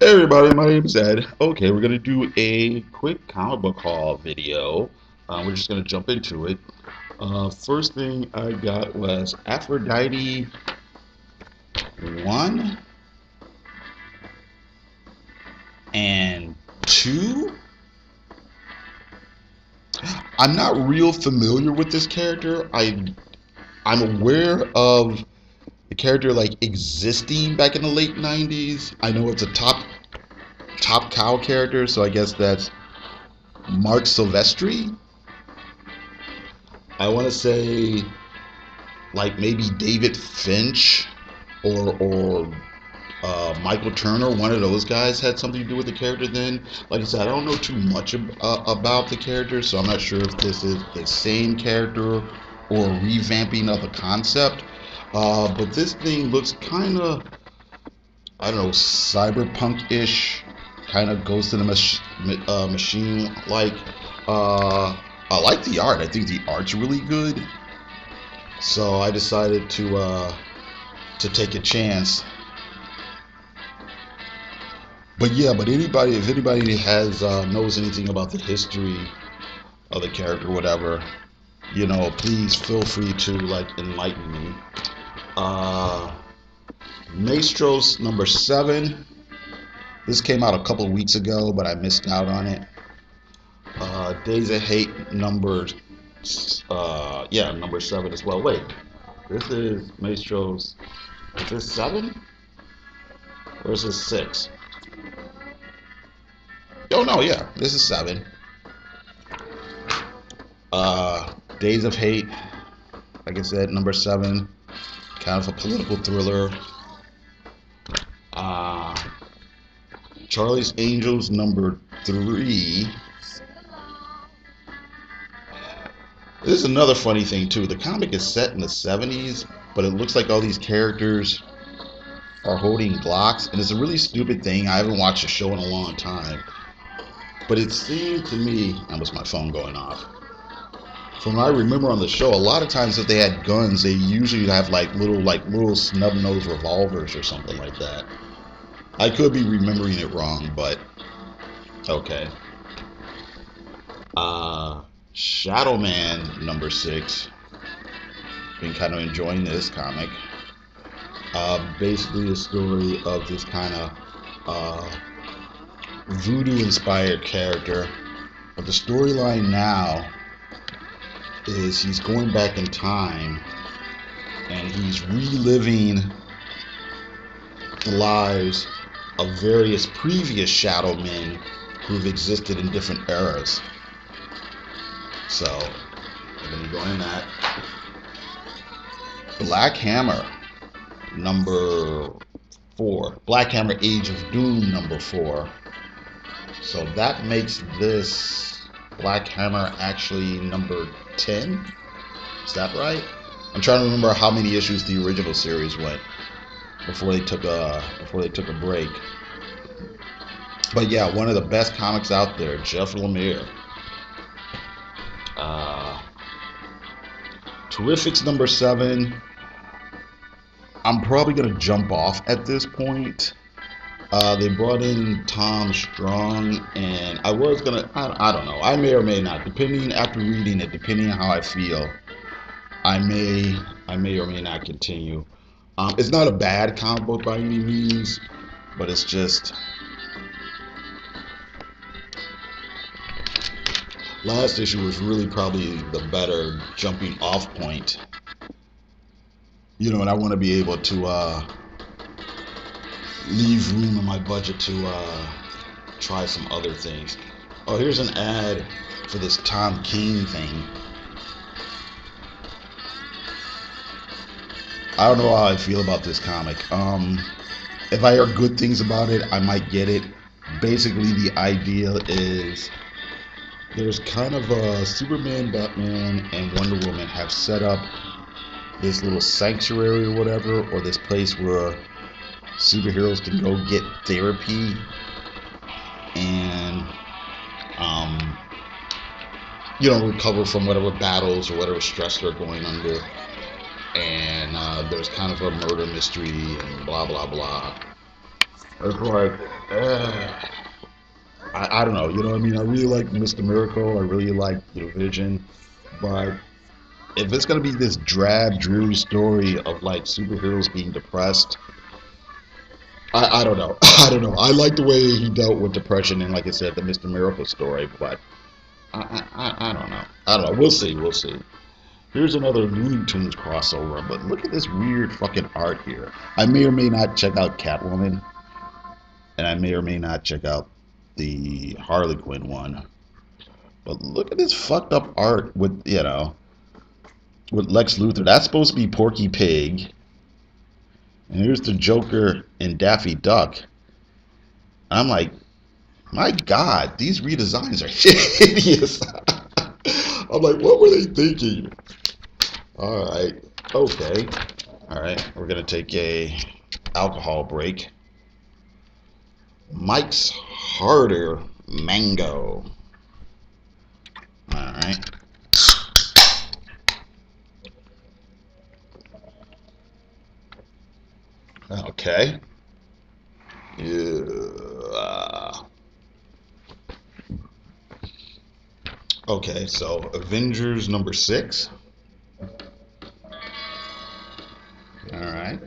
Hey everybody, my name is Ed. Okay, we're gonna do a quick comic book haul video. We're just gonna jump into it. First thing I got was Aphrodite 1 and 2. I'm not real familiar with this character. I'm aware of the character like existing back in the late 90s. I know it's a top cow character, so I guess that's Mark Silvestri. I want to say like maybe David Finch or Michael Turner. One of those guys had something to do with the character. Then, like I said, I don't know too much about the character, so I'm not sure if this is the same character or a revamping of a concept. But this thing looks kind of, I don't know, cyberpunk-ish, kind of Ghost in the Machine like. I like the art. I think the art's really good. So I decided to take a chance. But yeah, but if anybody has knows anything about the history of the character, or whatever, please feel free to like enlighten me. Uh, Maestros #7. This came out a couple of weeks ago, but I missed out on it. Days of Hate number 7 as well. Wait, this is Maestros. Is this 7 or is this 6? Oh no, yeah, this is 7. Days of Hate, like I said, #7, kind of a political thriller. Uh, Charlie's Angels #3. This is another funny thing too. The comic is set in the 70s, but it looks like all these characters are holding Glocks, and it's a really stupid thing. I haven't watched the show in a long time, but it seemed to me, that was my phone going off. From what I remember on the show, a lot of times if they had guns, they usually have like little snub-nosed revolvers or something like that. I could be remembering it wrong, but okay. Shadow Man #6. Been kind of enjoying this comic. Basically a story of this kind of voodoo-inspired character, but the storyline now is he's going back in time and he's reliving the lives of various previous Shadow Men who've existed in different eras. So, I'm going to go in that. Black Hammer #4. Black Hammer Age of Doom #4. So that makes this Black Hammer actually #10. Is that right? I'm trying to remember how many issues the original series went before they took a break. But yeah, one of the best comics out there, Jeff Lemire. Terrifics #7. I'm probably gonna jump off at this point. They brought in Tom Strong, and I was gonna. I don't know. I may or may not, depending after reading it, depending on how I feel. I may or may not continue. It's not a bad comic book by any means, but it's just last issue was really probably the better jumping off point. And I want to be able to leave room in my budget to try some other things. Oh, here's an ad for this Tom King thing. I don't know how I feel about this comic. If I hear good things about it, I might get it. Basically, the idea is there's kind of a Superman, Batman, and Wonder Woman have set up this little sanctuary or whatever, or this place where superheroes can go get therapy and recover from whatever battles or whatever stress they're going under. And there's kind of a murder mystery and blah blah blah. It's like, I don't know. You know what I mean? I really like Mr. Miracle. I really like the Vision, but if it's gonna be this drab, dreary story of like superheroes being depressed, I don't know. I don't know. I like the way he dealt with depression and, like I said, the Mr. Miracle story, but I don't know. I don't know. We'll see. We'll see. Here's another Looney Tunes crossover, but look at this weird fucking art here. I may or may not check out Catwoman, and I may or may not check out the Harley Quinn one. But look at this fucked up art with, with Lex Luthor. That's supposed to be Porky Pig. And here's the Joker and Daffy Duck. I'm like, my God, these redesigns are hideous. I'm like, what were they thinking? All right, okay. All right, we're gonna take a alcohol break. Mike's Harder Mango. All right. Okay. Yeah. Okay, so Avengers number 6. All right.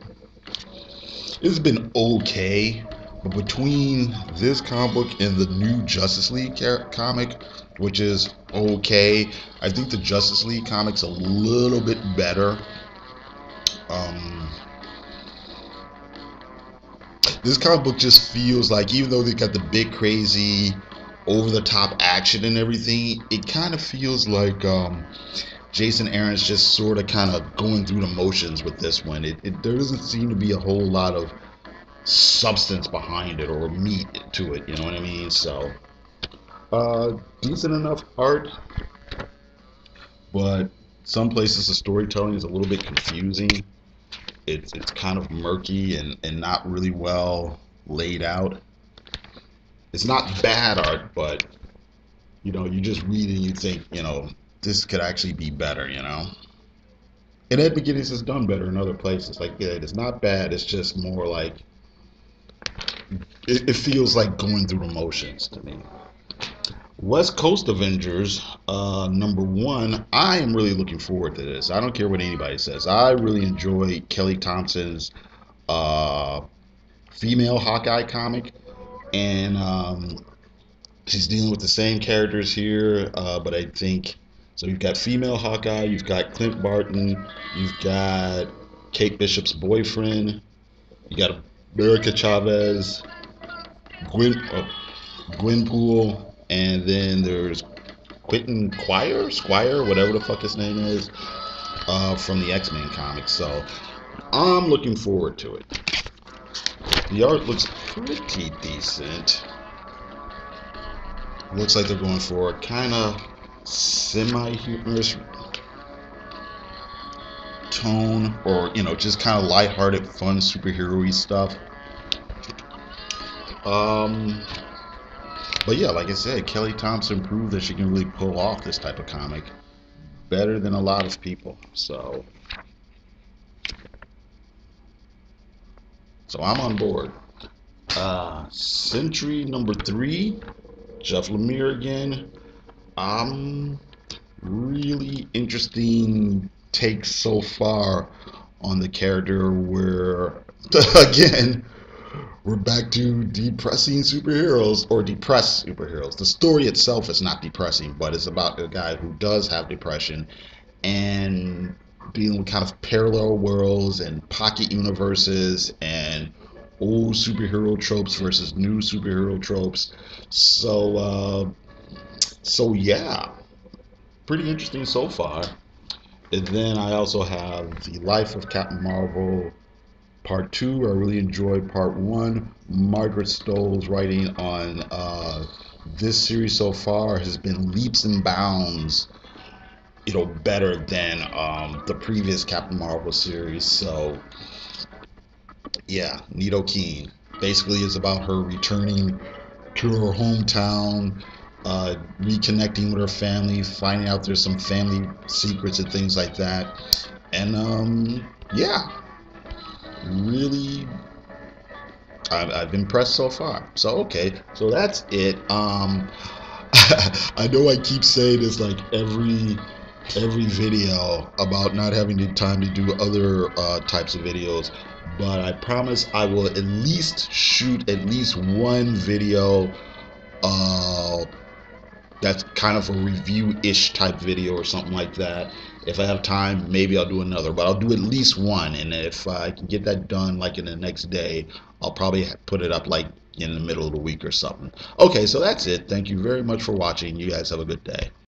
It's been okay, but between this comic book and the new Justice League comic, which is okay, I think the Justice League comic's a little bit better. Um, this comic book just feels like, even though they got the big, crazy, over-the-top action and everything, it kind of feels like Jason Aaron's just sort of kind of going through the motions with this one. There doesn't seem to be a whole lot of substance behind it or meat to it, you know what I mean? So, decent enough art, but some places the storytelling is a little bit confusing. It's kind of murky and not really well laid out. It's not bad art, but you just read and you think, this could actually be better, And Ed McGuinness has done better in other places. Like, yeah, it's not bad. It's just more like it feels like going through the motions to me. West Coast Avengers, number 1. I am really looking forward to this. I don't care what anybody says. I really enjoy Kelly Thompson's uh, female Hawkeye comic, and she's dealing with the same characters here, but I think so. You've got female Hawkeye, you've got Clint Barton, you've got Kate Bishop's boyfriend, you got America Chavez, Gwen, Gwenpool, and then there's Quentin Squire, whatever the fuck his name is, from the X-Men comics. So I'm looking forward to it. The art looks pretty decent. It looks like they're going for a kind of semi-humorous tone, or just kind of lighthearted, fun superhero-y stuff. But yeah, like I said, Kelly Thompson proved that she can really pull off this type of comic better than a lot of people. So I'm on board. Sentry number 3, Jeff Lemire again. Really interesting take so far on the character, where again we're back to depressing superheroes, or depressed superheroes. The story itself is not depressing, but it's about a guy who does have depression and dealing with kind of parallel worlds and pocket universes and old superhero tropes versus new superhero tropes. So yeah, pretty interesting so far. And then I also have The Life of Captain Marvel Part 2. I really enjoyed Part 1. Margaret Stoll's writing on this series so far has been leaps and bounds, better than the previous Captain Marvel series. So yeah, Nito Keen basically is about her returning to her hometown, reconnecting with her family, finding out there's some family secrets and things like that. And yeah, really, I've impressed so far. So okay, so that's it. I know I keep saying this like every video about not having the time to do other types of videos, but I promise I will at least shoot at least one video uh, that's kind of a review-ish type video or something like that. If I have time, maybe I'll do another, but I'll do at least one. And if I can get that done like in the next day, I'll probably put it up like in the middle of the week or something. Okay, so that's it. Thank you very much for watching. You guys have a good day.